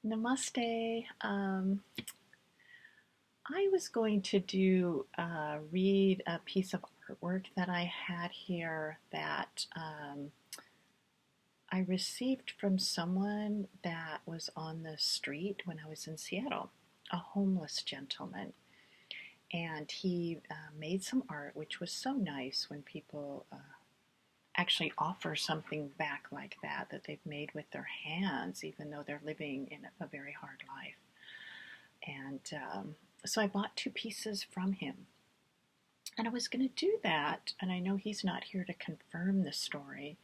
Namaste. I was going to read a piece of artwork that I had here that I received from someone that was on the street when I was in Seattle, a homeless gentleman. And he made some art, which was so nice when people actually offer something back like that they've made with their hands, even though they're living in a very hard life. And so I bought two pieces from him. And I was going to do that, and I know he's not here to confirm the story,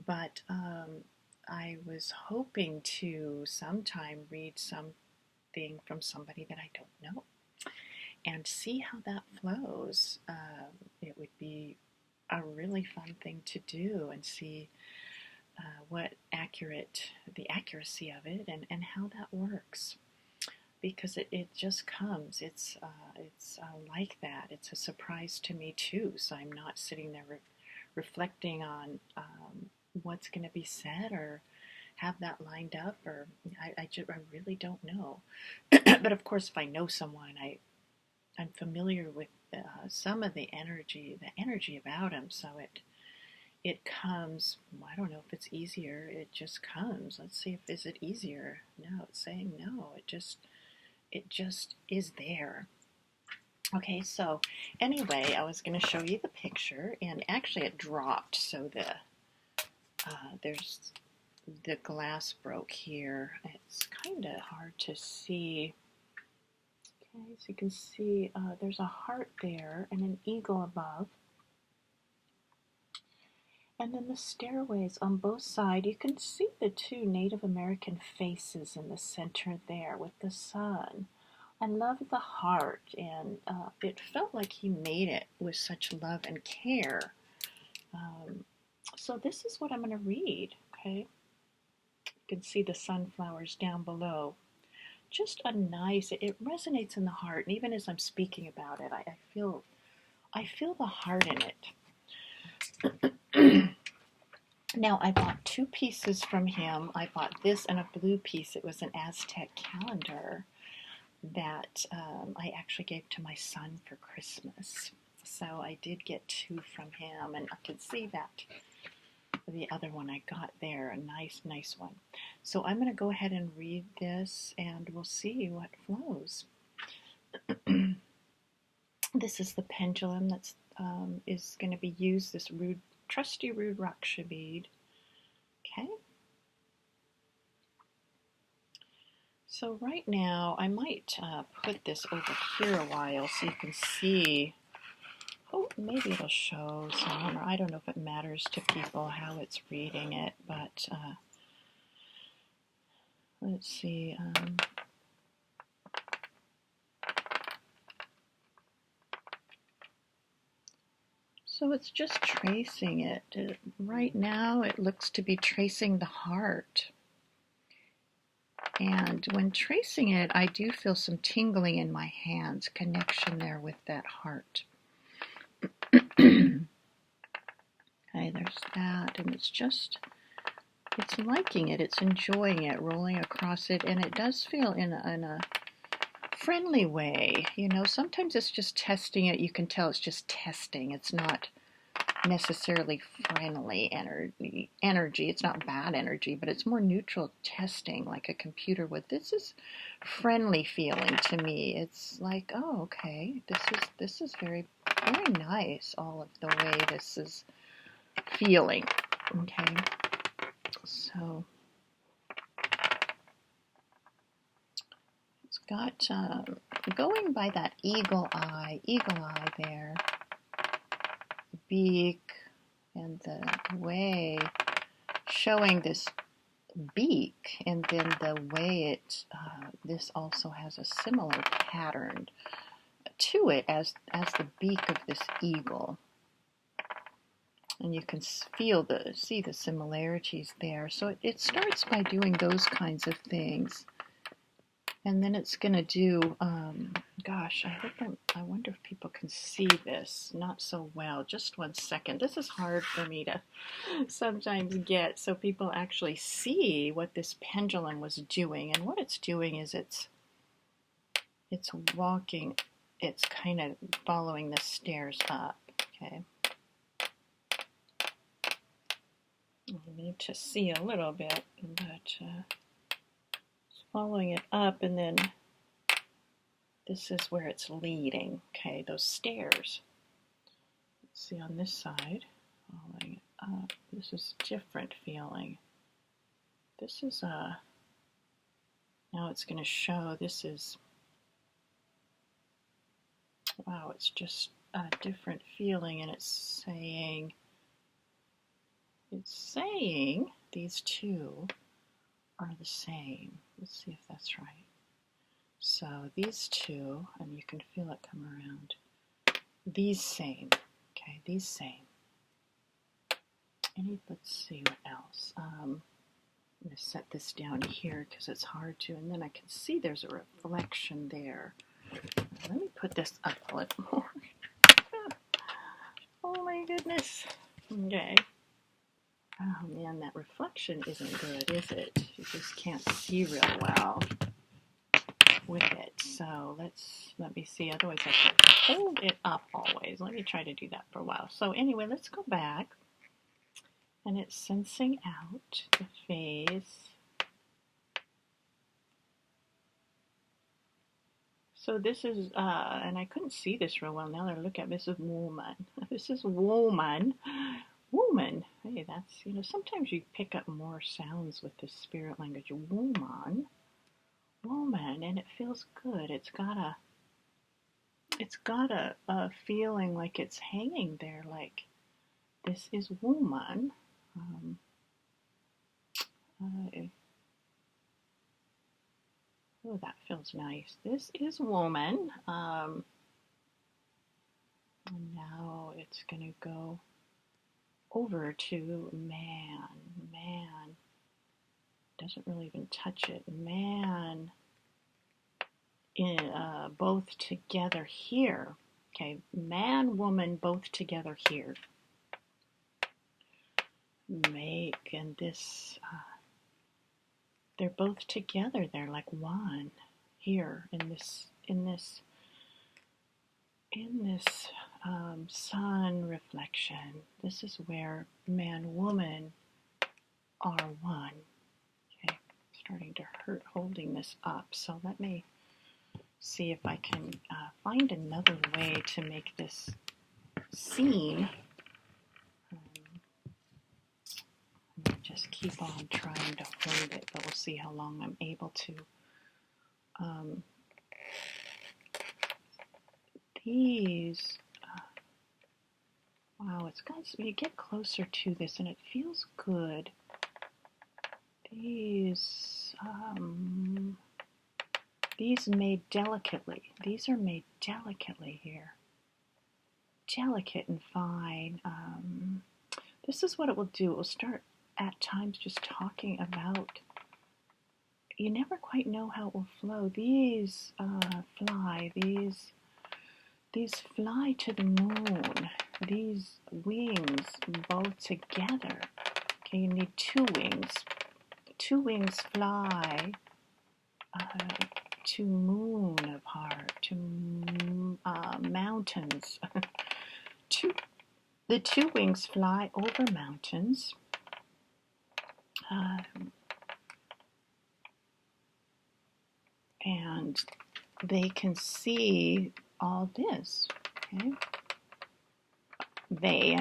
but I was hoping to sometime read something from somebody that I don't know and see how that flows. It would be a really fun thing to do and see the accuracy of it and how that works. Because it just comes. It's like that. It's a surprise to me too. So I'm not sitting there reflecting on what's going to be said or have that lined up, or I really don't know. But of course, if I know someone, I'm familiar with some of the energy about them. So it comes. I don't know if it's easier. It just comes. Let's see if is it easier. No, it's saying no. It just is there. Okay, so anyway, I was going to show you the picture, and actually it dropped, so there's the glass broke here. It's kind of hard to see. Okay, so you can see there's a heart there and an eagle above. And then the stairways on both sides, you can see the two Native American faces in the center there with the sun. I love the heart, and it felt like he made it with such love and care. So this is what I'm going to read, okay? You can see the sunflowers down below. Just a nice, it resonates in the heart, and even as I'm speaking about it, I feel the heart in it. Now, I bought two pieces from him. I bought this and a blue piece. It was an Aztec calendar that I actually gave to my son for Christmas. So I did get two from him, and I could see that the other one I got there, a nice one. So I'm going to go ahead and read this, and we'll see what flows. This is the pendulum that's is going to be used, this trusty rude raksha bead. Okay. So right now, I might put this over here a while so you can see. Oh, maybe it'll show some, or I don't know if it matters to people how it's reading it, but let's see. So it's just tracing it. Right now, it looks to be tracing the heart. And when tracing it, I do feel some tingling in my hands, connection there with that heart. Okay, there's that, and it's liking it, it's enjoying it, rolling across it, and it does feel in a friendly way. You know, sometimes it's just testing it. You can tell it's just testing. It's not necessarily friendly energy. It's not bad energy, but it's more neutral testing, like a computer would. This is friendly feeling to me. It's like, oh, okay, this is very, very nice, all of the way this is feeling. Okay, so it's got going by that eagle eye there, beak, and the way showing this beak, and then the way it this also has a similar pattern to it as the beak of this eagle, and you can see the similarities there. So it starts by doing those kinds of things. And then it's going to do, gosh, I wonder if people can see this. Not so well. Just 1 second. This is hard for me to sometimes get so people actually see what this pendulum was doing. And what it's doing is it's walking, it's kind of following the stairs up, okay? I need to see a little bit, but it's following it up, and then this is where it's leading, okay, those stairs. Let's see on this side, following it up. This is different feeling. This is now it's going to show, this is, wow, it's just a different feeling, and it's saying these two are the same. Let's see if that's right. So these two, and you can feel it come around. These same, okay, these same. Let's see what else. I'm going to set this down here because it's hard to, and then I can see there's a reflection there. Let me put this up a little more. Oh my goodness. Okay. Oh man, that reflection isn't good, is it? You just can't see real well with it. So let me see. Otherwise I can hold it up always. Let me try to do that for a while. So anyway, let's go back. And it's sensing out the face. So this is, and I couldn't see this real well now that I look at this is woman. This is woman. Woman. Hey, that's, you know, sometimes you pick up more sounds with this spirit language. Woman. Woman. And it feels good. It's got a feeling like it's hanging there, like this is woman. Oh, that feels nice. This is woman. And now it's going to go over to man. Man. Doesn't really even touch it. Man. Both together here. Okay, man, woman, both together here. And this, they're both together. They're like one here in this sun reflection. This is where man, woman are one. Okay, starting to hurt holding this up. So let me see if I can find another way to make this scene. Just keep on trying to hold it, but we'll see how long I'm able to. These, wow, it's got, you get closer to this and it feels good. These made delicately. These are made delicately here. Delicate and fine. This is what it will do. It will start at times just talking about, you never quite know how it will flow. These fly, these fly to the moon. These wings both together. Okay, you need two wings. Two wings fly to moon of heart, to mountains. The two wings fly over mountains. And they can see all this. Okay? The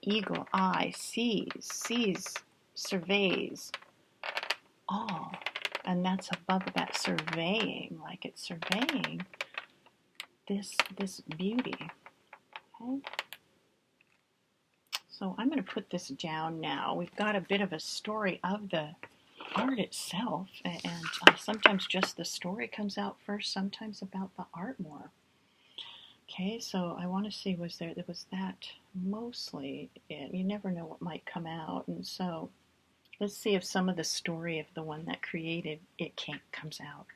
eagle eye sees, surveys all. And that's above that, surveying, like it's surveying this beauty. Okay? So I'm going to put this down now. We've got a bit of a story of the art itself, and sometimes just the story comes out first, sometimes about the art more. Okay, so I want to see, was that mostly it? You never know what might come out, and so Let's see if some of the story of the one that created it comes out.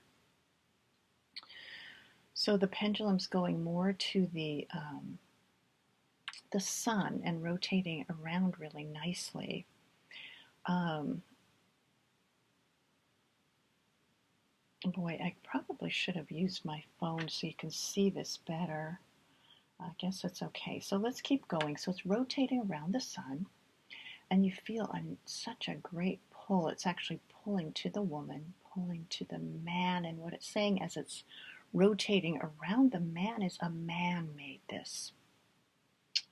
So the pendulum's going more to the sun and rotating around really nicely. Um, Boy, I probably should have used my phone so you can see this better. I guess it's okay. So let's keep going. So it's rotating around the sun, and you feel such a great pull. It's actually pulling to the woman, pulling to the man, and what it's saying as it's rotating around the man is a man made this.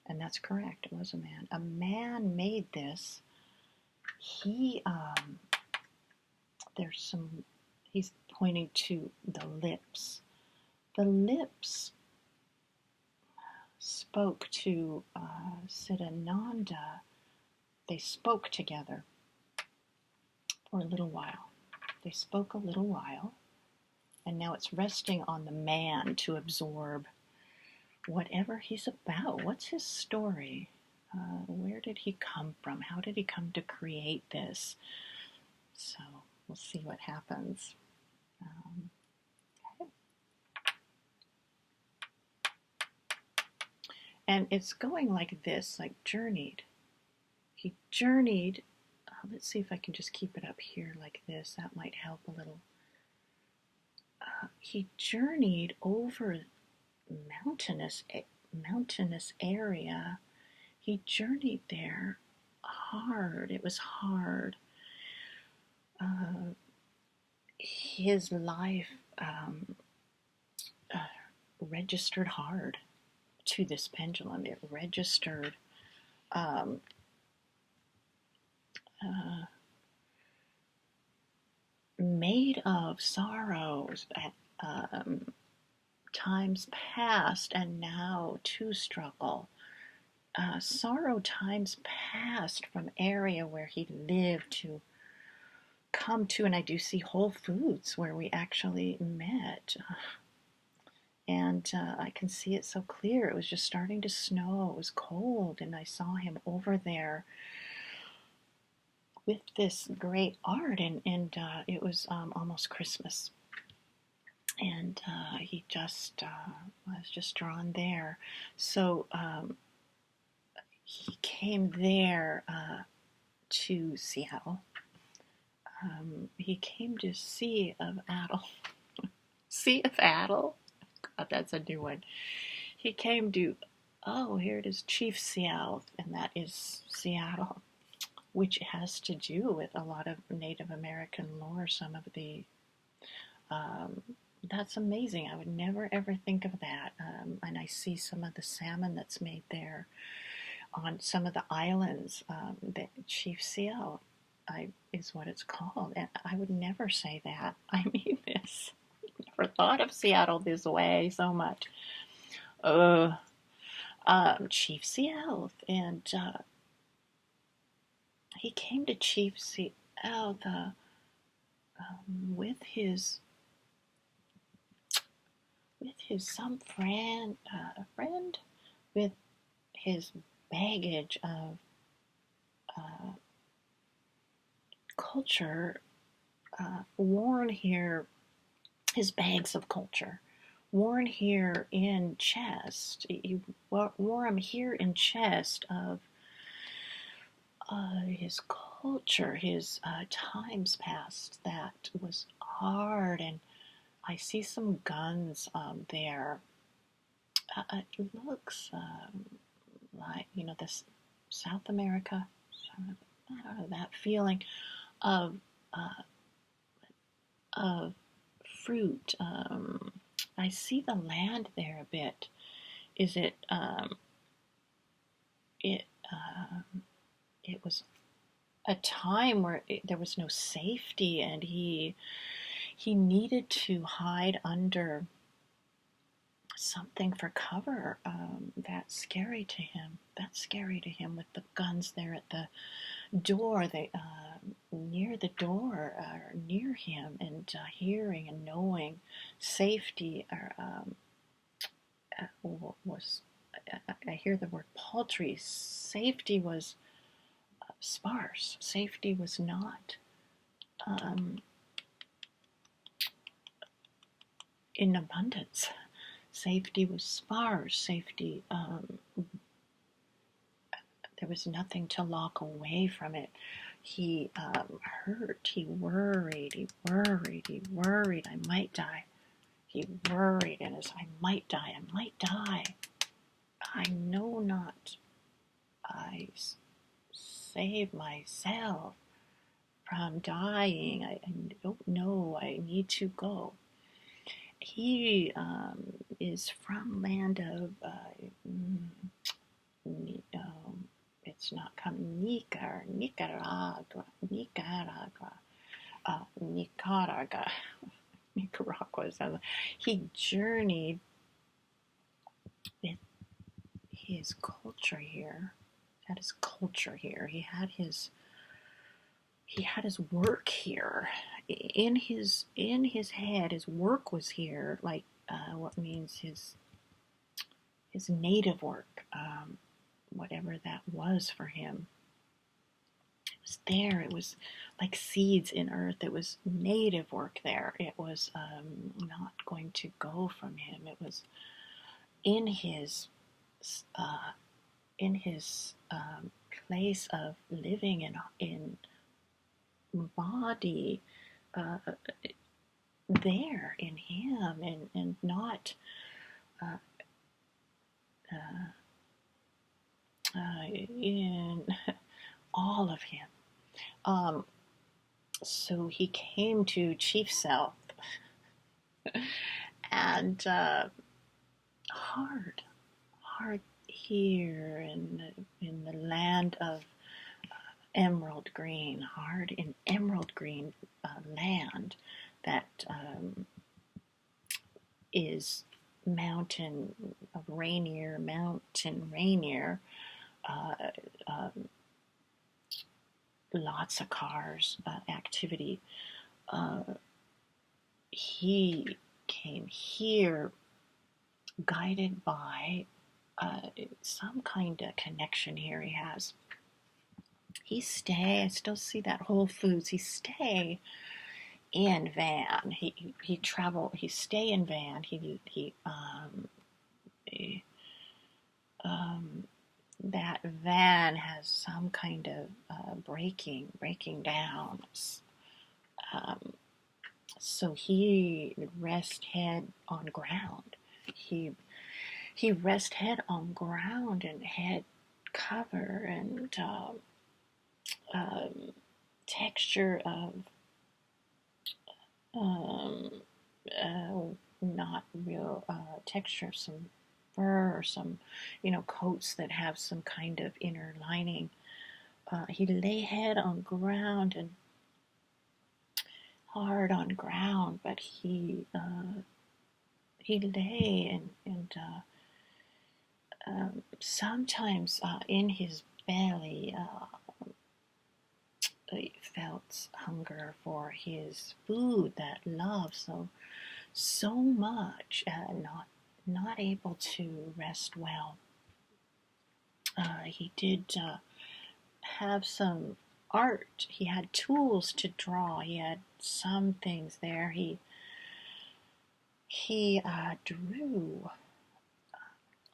And that's correct. It was a man. A man made this. He, there's some, he's pointing to the lips. The lips spoke to Siddhananda. They spoke together for a little while. They spoke a little while, and now it's resting on the man to absorb whatever he's about. What's his story? Where did he come from? How did he come to create this? So we'll see what happens. Okay. And it's going like this, like journeyed. He journeyed. Let's see if I can just keep it up here like this. That might help a little. He journeyed over mountainous area. He journeyed there hard. It was hard. His life registered hard to this pendulum. It registered made of sorrows at times past and now to struggle. Sorrow times past from area where he lived to come to, and I do see Whole Foods where we actually met. And I can see it so clear. It was just starting to snow. It was cold, and I saw him over there with this great art, and it was almost Christmas. And he just was just drawn there. So he came there to Seattle. He came to Sea of Adel. Sea of Adel? God, that's a new one. He came to, oh, here it is, Chief Seattle, and that is Seattle, which has to do with a lot of Native American lore, some of the, that's amazing. I would never ever think of that. And I see some of the salmon that's made there on some of the islands. The Chief Seattle is what it's called. And I would never say that. I mean this. Never thought of Seattle this way so much. Chief Seattle. And he came to Chief Seattle with his some friend with his baggage of culture worn here, his bags of culture worn here in chest. He wore them here in chest of his culture, his times past that was hard, and I see some guns there. It looks like, this South America, sort of, I don't know, that feeling of fruit. I see the land there a bit. Is it? It was a time where there was no safety, and he needed to hide under something for cover. That's scary to him. That's scary to him, with the guns there at the door. They near the door, near him, and hearing and knowing safety was. I hear the word paltry. Safety was sparse. Safety was not um, in abundance. Safety was sparse. Safety, there was nothing to lock away from it. He hurt. He worried. He worried. He worried. I might die. He worried, and as I might die. I might die. I know not. I save myself from dying. I don't know. I need to go. He is from land of it's not coming. Nicaragua. Nicaragua. He journeyed with his culture here. Had his culture here. He had his work here. In his head, his work was here. Like what means his native work, whatever that was for him. It was there. It was like seeds in earth. It was native work there. It was not going to go from him. It was in his uh, place of living in body, uh, there in him, and not uh, in all of him. So he came to Chief Self, and hard here in the land of emerald green, hard in emerald green land that is mountain Rainier, uh, um, lots of cars, activity. Uh, he came here guided by some kind of connection here he has. I still see that Whole Foods. He stay in van. He stay in van. That van has some kind of breaking down. Um, so he rest head on ground. He rest head on ground and head cover and texture of um, not real texture, some fur or some, coats that have some kind of inner lining. He lay head on ground and hard on ground, but he lay and sometimes in his belly he felt hunger for his food that loved so much, not able to rest well. He did have some art. He had tools to draw. He had some things there. He drew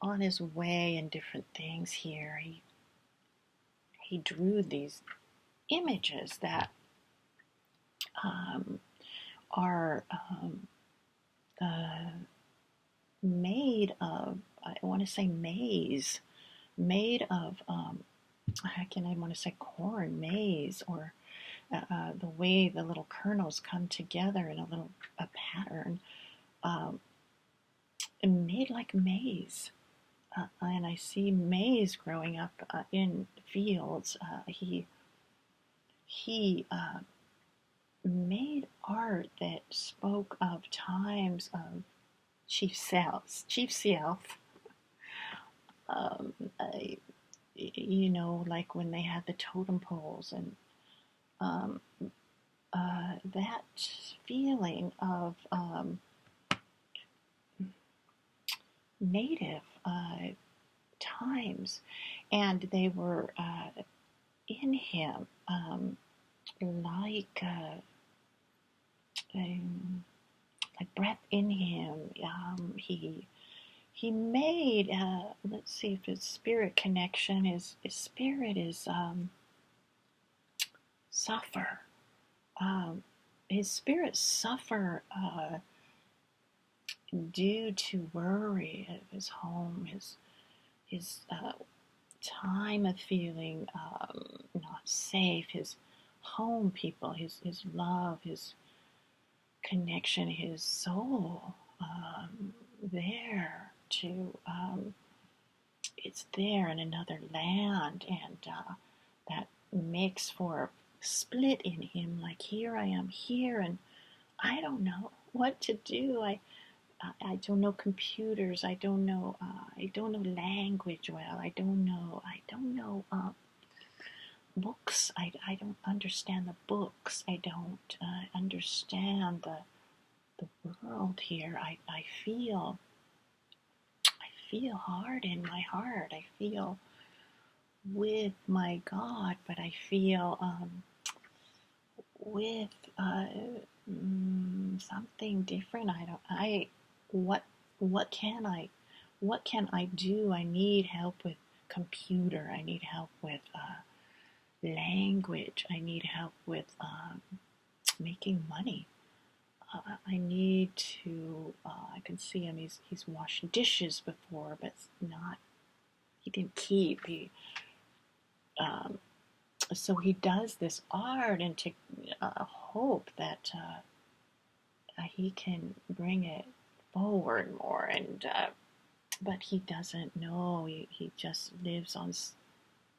on his way in different things here. He drew these images that are made of, I want to say maize, made of, I want to say corn, maize, or the way the little kernels come together in a pattern, made like maize. And I see maize growing up in fields. He made art that spoke of times of Chief Self. I, like when they had the totem poles and that feeling of native times, and they were in him, like um, like breath in him. He made. Let's see if his spirit connection is. His spirit is suffer. Um, his spirit suffer due to worry of his home, his time of feeling not safe, his home people, his love, his connection, his soul there to it's there in another land, and that makes for a split in him. Like, here I am here, and I don't know what to do. I don't know computers. I don't know language well. I don't know books. I don't understand the books. I don't understand the world here. I feel hard in my heart. I feel with my God, but I feel with something different. What what can I what can I do? I need help with computer. I need help with language. I need help with making money. I need to. I can see him. He's washed dishes before, but not. He didn't keep. Um, so he does this art and to hope that he can bring it forward more. And but he doesn't know. He just lives on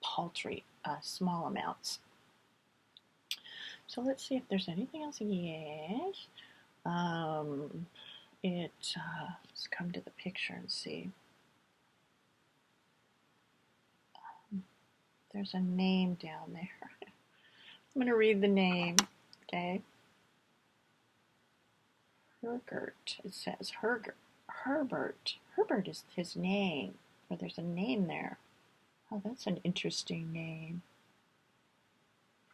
paltry, small amounts. So let's see if there's anything else. Yes. Um, let's come to the picture and see. There's a name down there. I'm going to read the name, okay? Hergert. It says Herbert. Herbert is his name, or there's a name there. Oh, that's an interesting name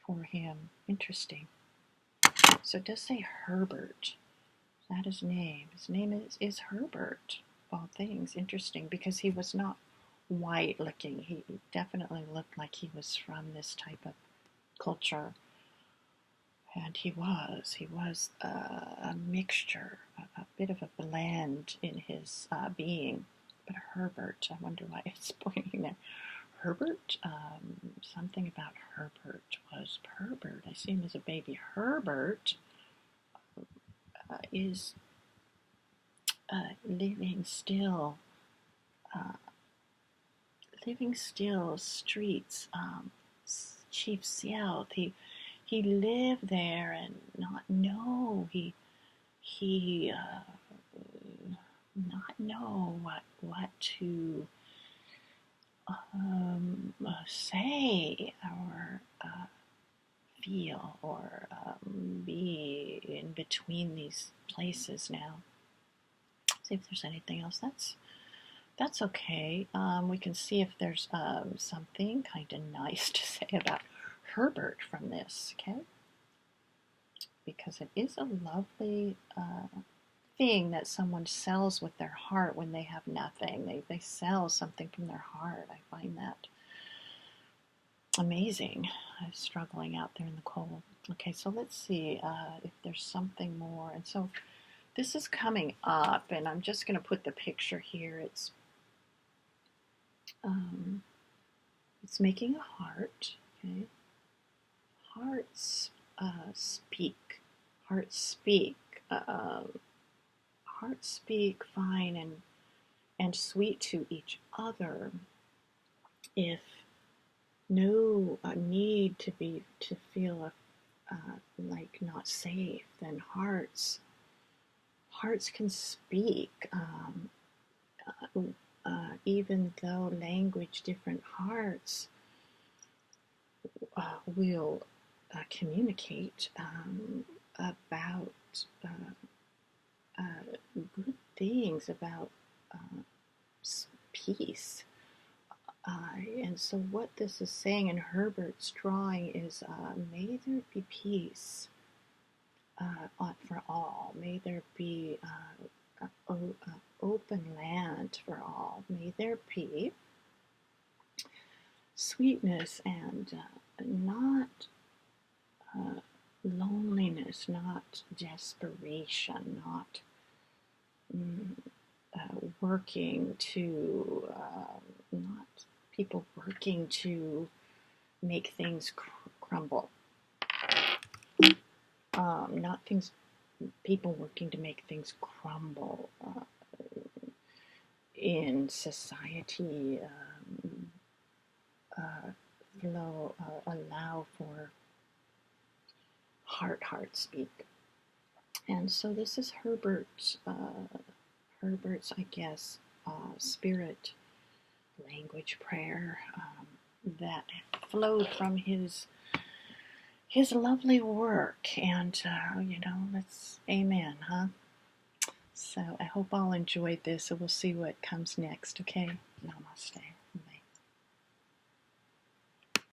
for him. Interesting. So it does say Herbert. Is that his name? His name is Herbert, of all things. Interesting, because he was not white looking. He definitely looked like he was from this type of culture. And he was a mixture, a bit of a blend in his being. But Herbert, I wonder why it's pointing there. Herbert, something about Herbert was Herbert. I see him as a baby. Herbert is living still streets, Chief Sealth. He lived there and not know. He not know what to say or feel or be in between these places now. See if there's anything else. That's okay. We can see if there's something kind of nice to say about Herbert from this, okay? Because it is a lovely thing that someone sells with their heart when they have nothing. They sell something from their heart. I find that amazing. I'm struggling out there in the cold. Okay, so let's see if there's something more. And so this is coming up, and I'm just going to put the picture here. It's making a heart. Okay, hearts speak. Hearts speak. Hearts speak fine and sweet to each other. If no need to feel like not safe, then hearts can speak, even though language different hearts will communicate about good things, about peace, And so what this is saying in Herbert's drawing is, may there be peace for all. May there be open land for all. May there be sweetness and not loneliness, not desperation, not working to, not people working to make things crumble. Not people working to make things crumble in society. Allow for heart speak. And so this is Herbert's, I guess, spirit language prayer that flowed from his lovely work. And, let's, amen, huh? So I hope all enjoyed this, and we'll see what comes next, okay? Namaste.